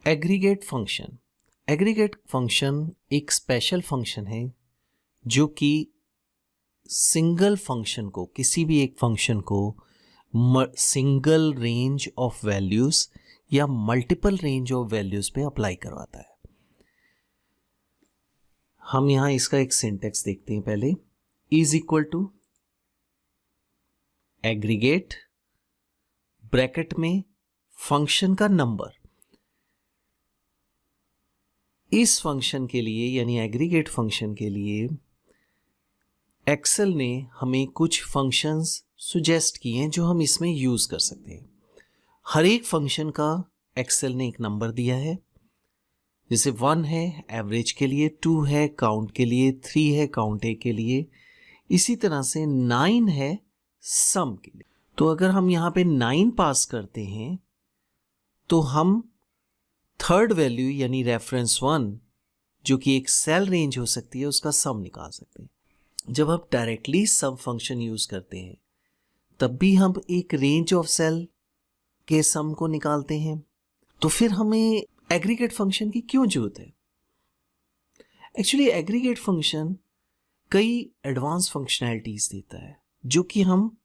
Aggregate function. Aggregate function एक special function है जो कि सिंगल फंक्शन को, किसी भी एक फंक्शन को सिंगल रेंज ऑफ वैल्यूज या मल्टीपल रेंज ऑफ वैल्यूज पे अप्लाई करवाता है। हम यहां इसका एक सिंटेक्स देखते हैं पहले। Is equal to aggregate bracket में फंक्शन का नंबर। इस फंक्शन के लिए यानी एग्रीगेट फंक्शन के लिए एक्सेल ने हमें कुछ फंक्शंस सुजेस्ट किए हैं जो हम इसमें यूज कर सकते हैं। हर एक फंक्शन का एक्सेल ने एक नंबर दिया है, जैसे 1 है एवरेज के लिए, 2 है काउंट के लिए, 3 है काउंट ए के लिए, इसी तरह से 9 है सम के लिए। तो अगर हम यहां पे 9 पास करते हैं तो हम थर्ड वैल्यू यानी रेफरेंस 1 जो कि एक सेल रेंज हो सकती है उसका सम निकाल सकते हैं। जब हम डायरेक्टली सम फंक्शन यूज करते हैं तब भी हम एक रेंज ऑफ सेल के सम को निकालते हैं। तो फिर हमें एग्रीगेट फंक्शन की क्यों जरूरत है? एक्चुअली एग्रीगेट फंक्शन कई एडवांस फंक्शनैलिटीज देता है जो कि हम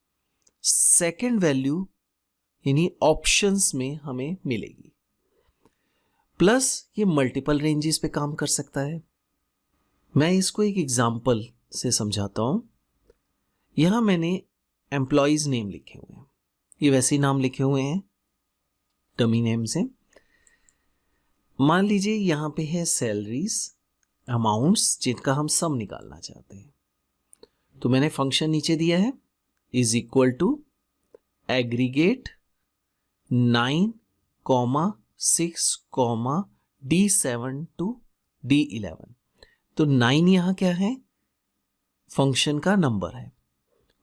सेकेंड वैल्यू यानी ऑप्शंस में हमें मिलेगी। प्लस ये मल्टीपल रेंजेस पे काम कर सकता है। मैं इसको एक एग्जांपल से समझाता हूं। यहां मैंने एम्प्लॉयज नेम लिखे हुए हैं, ये वैसे ही नाम लिखे हुए हैं डमी नेम से। मान लीजिए यहां पे है सैलरीज अमाउंट्स जिनका हम सम निकालना चाहते हैं। तो मैंने फंक्शन नीचे दिया है is equal to aggregate 9, 6, D7 to D11। तो 9 यहां क्या है? फंक्शन का नंबर है।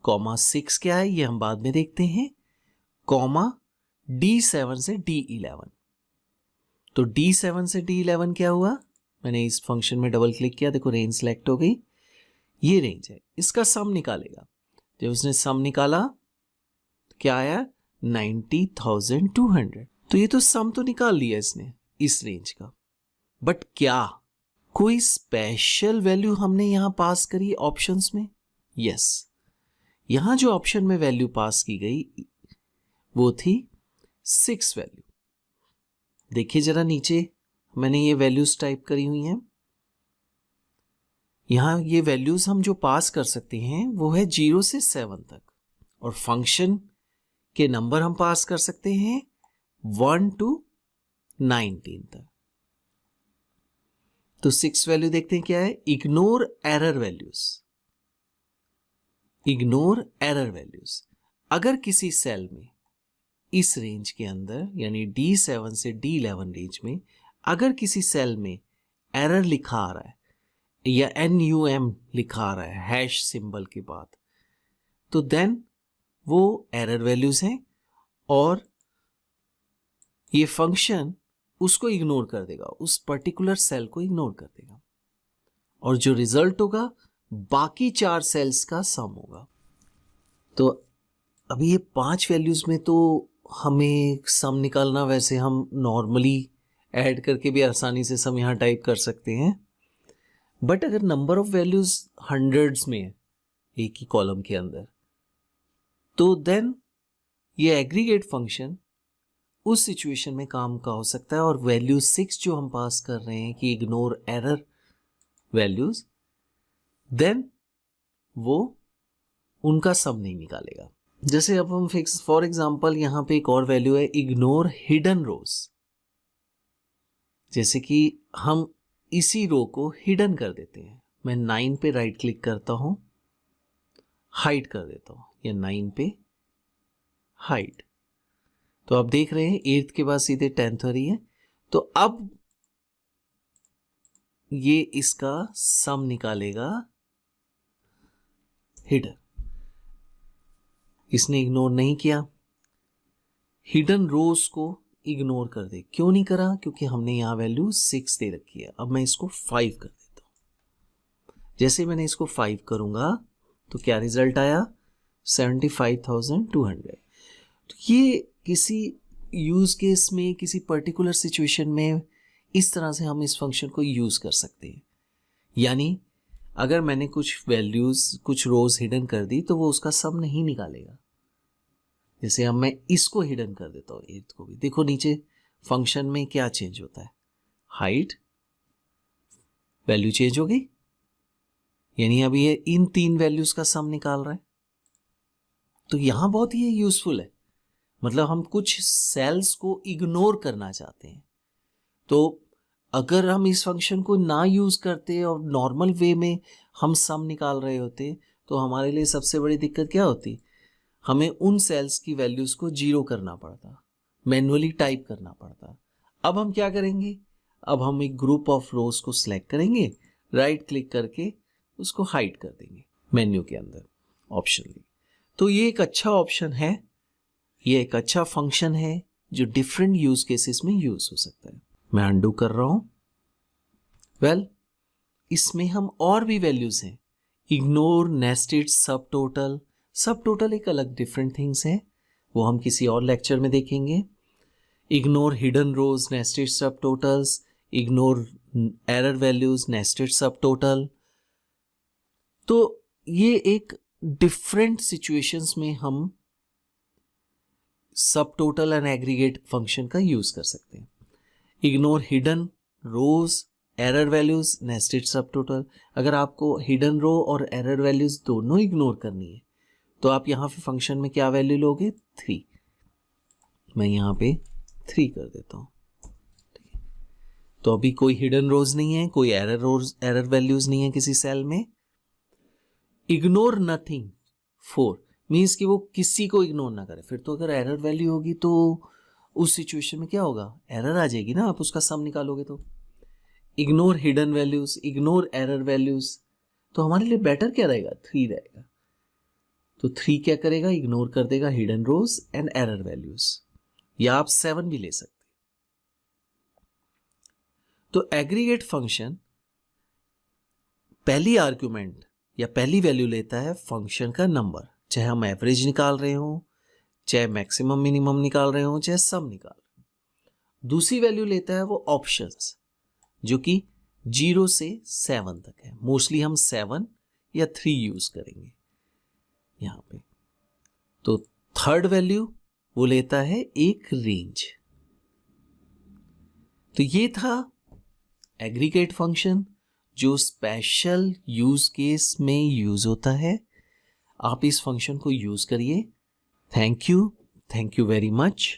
6 क्या है ये हम बाद में देखते हैं। D7 से D11। तो D7 से D11 क्या हुआ? मैंने इस फंक्शन में डबल क्लिक किया, देखो रेंज सेलेक्ट हो गई। ये रेंज है, इसका सम निकालेगा। जब उसने सम निकाला तो क्या आया? 90,200। तो ये तो सम तो निकाल लिया इसने इस रेंज का, बट क्या कोई स्पेशल वैल्यू हमने यहां पास करी ऑप्शंस में? यस, यहां जो ऑप्शन में वैल्यू पास की गई वो थी 6 वैल्यू। देखिए जरा नीचे मैंने ये वैल्यूज टाइप करी हुई हैं। यहां ये वैल्यूज हम जो पास कर सकते हैं वो है 0 से 7 तक, और फंक्शन के नंबर हम पास कर सकते हैं 1 to 19 तक। तो 6 वैल्यू देखते हैं क्या है? Ignore error values. Ignore error values. अगर किसी सेल में इस रेंज के अंदर यानी D7 से D11 रेंज में अगर किसी सेल में एरर लिखा आ रहा है या NUM लिखा आ रहा है हैश सिंबल के बाद, तो देन वो एरर वैल्यूज हैं और ये फंक्शन उसको इग्नोर कर देगा, उस पर्टिकुलर सेल को इग्नोर कर देगा, और जो रिजल्ट होगा बाकी 4 सेल्स का सम होगा। तो अभी ये 5 वैल्यूज में तो हमें सम निकालना, वैसे हम नॉर्मली ऐड करके भी आसानी से सम यहां टाइप कर सकते हैं, बट अगर नंबर ऑफ वैल्यूज हंड्रेड्स में है एक ही कॉलम के अंदर, तो देन ये एग्रीगेट फंक्शन उस सिचुएशन में काम का हो सकता है। और वैल्यू 6 जो हम पास कर रहे हैं कि इग्नोर एरर वैल्यूज, देन वो उनका सम नहीं निकालेगा। जैसे अब हम फिक्स फॉर एग्जांपल यहां पे एक और वैल्यू है इग्नोर हिडन रोज। जैसे कि हम इसी रो को हिडन कर देते हैं। मैं 9 पे राइट क्लिक करता हूं, हाइड कर देता हूं, या 9 पे हाइड। तो आप देख रहे हैं 8th के बाद सीधे 10th हो रही है। तो अब ये इसका सम निकालेगा हिडन। इसने इग्नोर नहीं किया, हिडन रोज को इग्नोर कर दे। क्यों नहीं करा? क्योंकि हमने यहां वैल्यू 6 दे रखी है। अब मैं इसको 5 कर देता हूं। जैसे मैंने इसको 5 करूंगा तो क्या रिजल्ट आया? 75,200। तो ये किसी यूज केस में किसी पर्टिकुलर सिचुएशन में इस तरह से हम इस फंक्शन को यूज कर सकते हैं। यानी अगर मैंने कुछ वैल्यूज, कुछ रोज हिडन कर दी तो वो उसका सम नहीं निकालेगा। जैसे अब मैं इसको हिडन कर देता हूँ, 8 को भी, देखो नीचे फंक्शन में क्या चेंज होता है, हाइट वैल्यू चेंज हो गई, यानी अब ये इन 3 वैल्यूज का सम निकाल रहा है। तो यहां बहुत ही यूजफुल है। मतलब हम कुछ सेल्स को इग्नोर करना चाहते हैं, तो अगर हम इस फंक्शन को ना यूज करते और नॉर्मल वे में हम सम निकाल रहे होते तो हमारे लिए सबसे बड़ी दिक्कत क्या होती, हमें उन सेल्स की वैल्यूज को 0 करना पड़ता, मैन्युअली टाइप करना पड़ता। अब हम क्या करेंगे, अब हम एक ग्रुप ऑफ रोज को सिलेक्ट करेंगे, राइट क्लिक करके उसको हाइड कर देंगे मेन्यू के अंदर ऑप्शनली। तो ये एक अच्छा ऑप्शन है, ये एक अच्छा फंक्शन है जो डिफरेंट यूज केसेस में यूज हो सकता है। मैं अनडू कर रहा हूं। वेल, इसमें हम और भी वैल्यूज हैं, इग्नोर नेस्टेड सब टोटल। सब टोटल एक अलग डिफरेंट थिंग्स है, वो हम किसी और लेक्चर में देखेंगे। इग्नोर हिडन रोज नेस्टेड सब totals, ignore error values nested सब टोटल। तो ये एक डिफरेंट सिचुएशंस में हम सब टोटल एंड एग्रीगेट फंक्शन का यूज कर सकते हैं। इग्नोर हिडन रोज एरर वैल्यूज नेस्टेड सब टोटल। अगर आपको हिडन रो और एरर वैल्यूज दोनों इग्नोर करनी है तो आप यहां पे फंक्शन में क्या वैल्यू लोगे, 3। मैं यहां पे 3 कर देता हूं। तो अभी कोई हिडन रोज नहीं है, कोई एरर वैल्यूज नहीं है किसी सेल में। इग्नोर नथिंग 4 मीन्स कि वो किसी को इग्नोर ना करे। फिर तो अगर एरर वैल्यू होगी तो उस सिचुएशन में क्या होगा, एरर आ जाएगी ना, आप उसका सम निकालोगे तो। Ignore hidden values, ignore error values, तो हमारे लिए बेटर क्या रहेगा, 3 रहेगा। तो 3 क्या करेगा, इग्नोर कर देगा hidden rows and error values, या आप 7 भी ले सकते। तो एग्रीगेट फंक्शन पहली आर्ग्यूमेंट या पहली वैल्यू लेता है फंक्शन का नंबर, चाहे हम एवरेज निकाल रहे हो, चाहे मैक्सिमम मिनिमम निकाल रहे हो, चाहे सम निकाल रहे हो। दूसरी वैल्यू लेता है वो ऑप्शंस, जो कि 0 से 7 तक है। मोस्टली हम 7 या 3 यूज करेंगे यहां पे। तो थर्ड वैल्यू वो लेता है एक रेंज। तो ये था एग्रीगेट फंक्शन जो स्पेशल यूज केस में यूज होता है। आप इस फंक्शन को यूज करिए। Thank you very much.